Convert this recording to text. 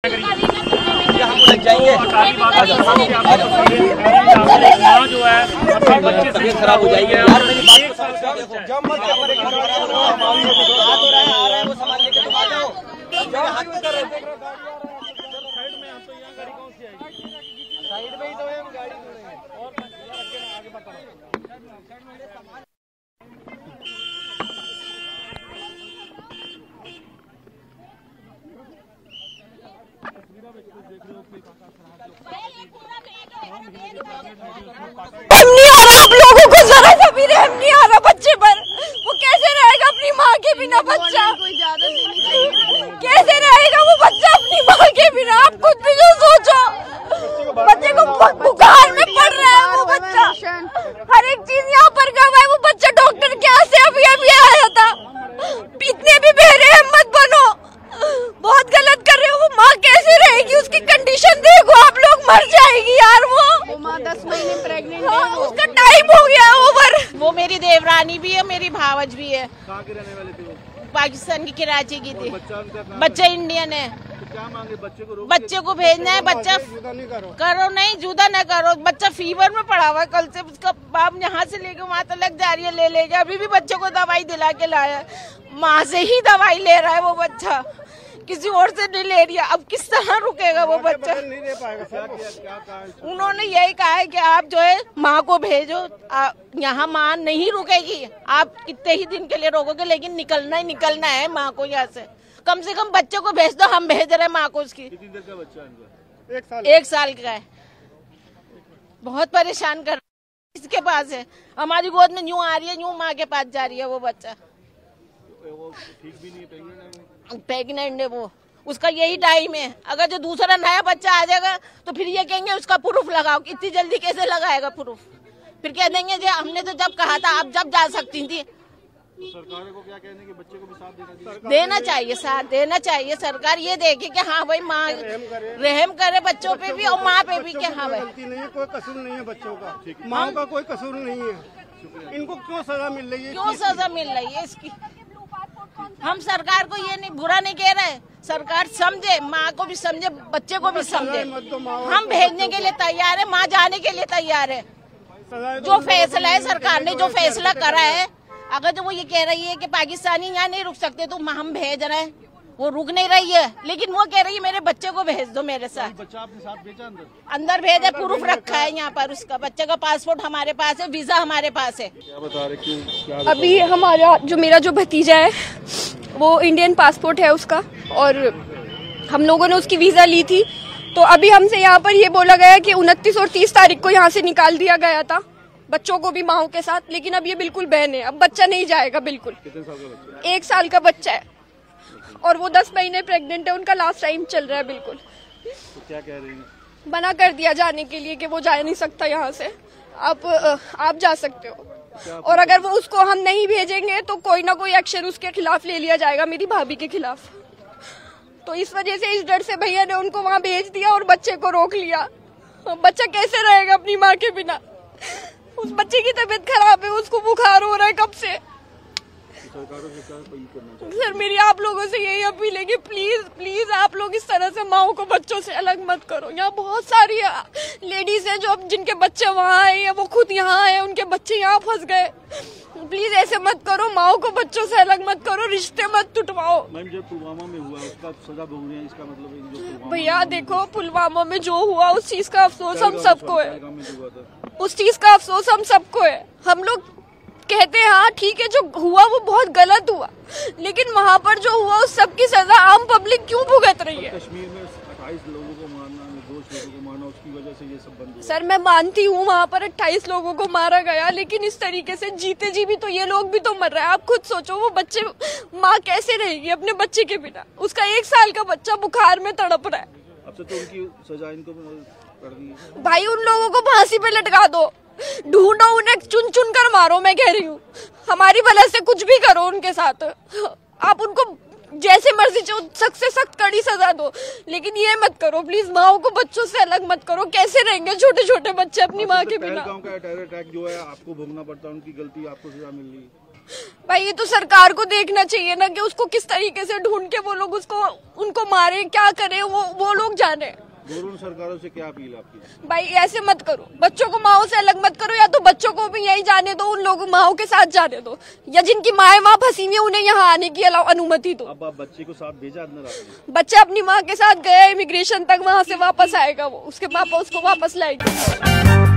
हम लग जाएंगे, जो है तबीयत खराब हो जाएगी यार। वो सामान लेके तुम आ जाओ। साइड में ही तो है, हम गाड़ी और आगे बढ़ करो। आप लोगों को जरा सा भी रहम नहीं आ रहा बच्चे पर। वो कैसे रहेगा अपनी माँ के बिना बच्चा? कैसे रहेगा वो बच्चा अपनी माँ के बिना? आप खुद भी जो सोचो, बच्चे को बुखार में पड़ रहा है वो बच्चा, हर एक चीज यहाँ पर गवा है। वो बच्चा डॉक्टर के यहाँ से अभी आया था। इतने भी बेरहम मत बनो, बहुत गलत कर रहे हो। वो माँ कैसे रहेगी? उसकी कंडीशन देखो आप लोग, मर जाएगी यार वो माँ। 10 महीने प्रेग्नेंट है, उसका टाइम हो गया ओवर। वो मेरी देवरानी भी है, मेरी भावज भी है। कहाँ के रहने वाले थे वो? पाकिस्तान की कराची की थी। बच्चा इंडियन है। तो क्या मांगे? बच्चे को भेजना है। बच्चा करो नहीं, जुदा न करो। बच्चा फीवर में पड़ा हुआ है, कल से उसका बाप यहाँ से लेके वहाँ तक जा रही है, ले लेके अभी भी बच्चे को दवाई दिला के लाया। माँ से ही दवाई ले रहा है वो बच्चा, किसी और से नहीं ले रही है। अब किस तरह रुकेगा वो बच्चा? नहीं दे पाएगा। उन्होंने यही कहा है कि आप जो है माँ को भेजो, यहाँ माँ नहीं रुकेगी। आप कितने ही दिन के लिए रोकोगे, लेकिन निकलना ही निकलना है माँ को यहाँ से। कम से कम बच्चे को भेज दो, हम भेज रहे हैं माँ को। उसकी कितनी देर का बच्चा है? 1 साल का है। बहुत परेशान कर इसके पास है, हमारी गोद में यूं आ रही है, यूं माँ के पास जा रही है वो बच्चा। वो ठीक भी नहीं है, प्रेग्नेंट है वो। उसका यही टाइम है। अगर जो दूसरा नया बच्चा आ जाएगा तो फिर ये कहेंगे उसका प्रूफ लगाओ। इतनी जल्दी कैसे लगाएगा प्रूफ? फिर कह देंगे जो हमने तो जब कहा था आप जब जा सकती थी। तो सरकार को क्या कहने कि बच्चे को भी साथ देना चाहिए, साथ देना चाहिए। सरकार ये देखे कि हाँ भाई माँ रहम करे बच्चों पे भी और माँ पे भी, कि हाँ भाई कोई कसूर नहीं है बच्चों का, माँ का कोई कसूर नहीं है। इनको क्यों सजा मिल रही है? क्यों सजा मिल रही है इसकी? हम सरकार को ये नहीं बुरा नहीं कह रहे, सरकार समझे, माँ को भी समझे, बच्चे को भी समझे। हम भेजने के लिए तैयार है, माँ जाने के लिए तैयार है। जो फैसला है सरकार ने, जो फैसला करा है, अगर जो वो ये कह रही है कि पाकिस्तानी यहाँ नहीं रुक सकते तो हम भेज रहे हैं, वो रुक नहीं रही है। लेकिन वो कह रही है मेरे बच्चे को भेज दो मेरे साथ। बच्चा आपके साथ भेजा अंदर भेजा, प्रूफ रखा है यहाँ पर उसका। बच्चे का पासपोर्ट हमारे पास है, वीजा हमारे पास है। क्या बता रहे? क्यों? अभी हमारा जो मेरा जो भतीजा है वो इंडियन पासपोर्ट है उसका, और हम लोगों ने उसकी वीजा ली थी। तो अभी हमसे यहाँ पर ये बोला गया कि 29 और 30 तारीख को यहाँ से निकाल दिया गया था बच्चों को भी माओ के साथ, लेकिन अब ये बिल्कुल बैन है। अब बच्चा नहीं जाएगा बिल्कुल। कितने साल का बच्चा? 1 साल का बच्चा है और वो 10 महीने प्रेग्नेंट है। उनका लास्ट टाइम चल रहा है बिल्कुल। तो क्या कह रही है? मना कर दिया जाने के लिए कि वो जा नहीं सकता यहाँ से, आप जा सकते हो। और अगर वो उसको हम नहीं भेजेंगे तो कोई ना कोई एक्शन उसके खिलाफ ले लिया जाएगा, मेरी भाभी के खिलाफ। तो इस वजह से, इस डर से भैया ने उनको वहाँ भेज दिया और बच्चे को रोक लिया। बच्चा कैसे रहेगा अपनी माँ के बिना? उस बच्चे की तबीयत खराब है, उसको बुखार हो रहा है कब से। सर मेरी आप लोगों से यही अपील है कि प्लीज प्लीज आप लोग इस तरह से माओ को बच्चों से अलग मत करो। यहाँ बहुत सारी लेडीज हैं जो जिनके बच्चे वहाँ आए या वो खुद यहाँ आए, उनके बच्चे यहाँ फंस गए। प्लीज ऐसे मत करो, माओ को बच्चों से अलग मत करो, रिश्ते मत टूटवाओ। मैम जो पुलवामा में हुआ उसका सजा भोग रहे हैं, इसका मतलब भैया देखो पुलवामा में जो हुआ उस चीज का अफसोस हम सबको है, उस चीज का अफसोस हम सबको है। हम लोग कहते हैं हाँ ठीक है जो हुआ वो बहुत गलत हुआ, लेकिन वहाँ पर जो हुआ उस सब की सजा आम पब्लिक क्यों भुगत रही है? कश्मीर में 28 लोगों को मारना, निर्दोष लोगों को मारना, उसकी वजह से ये सब बंद हुआ। सर मैं मानती हूँ वहाँ पर 28 लोगों को मारा गया, लेकिन इस तरीके से जीते जी भी तो ये लोग भी तो मर रहे हैं। आप खुद सोचो वो बच्चे, माँ कैसे रहेगी अपने बच्चे के बिना? उसका 1 साल का बच्चा बुखार में तड़प रहा है। अब से तो उनकी सजा इनको कर दी है। भाई उन लोगों को फांसी पे लटका दो, ढूंढो उन्हें, चुन चुन कर मारो। मैं कह रही हूँ हमारी भला से कुछ भी करो उनके साथ, आप उनको जैसे मर्जी जो सख्त से सख्त कड़ी सजा दो, लेकिन ये मत करो प्लीज, माओ को बच्चों से अलग मत करो। कैसे रहेंगे छोटे छोटे बच्चे अपनी माँ के बिना? गांव का टेरर अटैक जो है आपको भोगना पड़ता है, उनकी गलती, आपको सजा मिल रही है। भाई ये तो सरकार को देखना चाहिए ना कि उसको किस तरीके से ढूंढ के वो लोग उसको उनको मारे, क्या करे। वो लोग जाने। दोनों सरकारों से क्या अपील आपकी? भाई ऐसे मत करो, बच्चों को माओ से अलग मत करो, या तो बच्चों को भी यही जाने दो, उन लोगों माओ के साथ जाने दो, या जिनकी माएँ वहाँ फंसी हुई उन्हें यहाँ आने की अनुमति दो। अब आप बच्चे को साथ भेजा अंदर आपने? बच्चा अपनी माँ के साथ गया इमिग्रेशन तक, वहाँ से वापस आएगा वो, उसके पापा उसको वापस लाएंगे।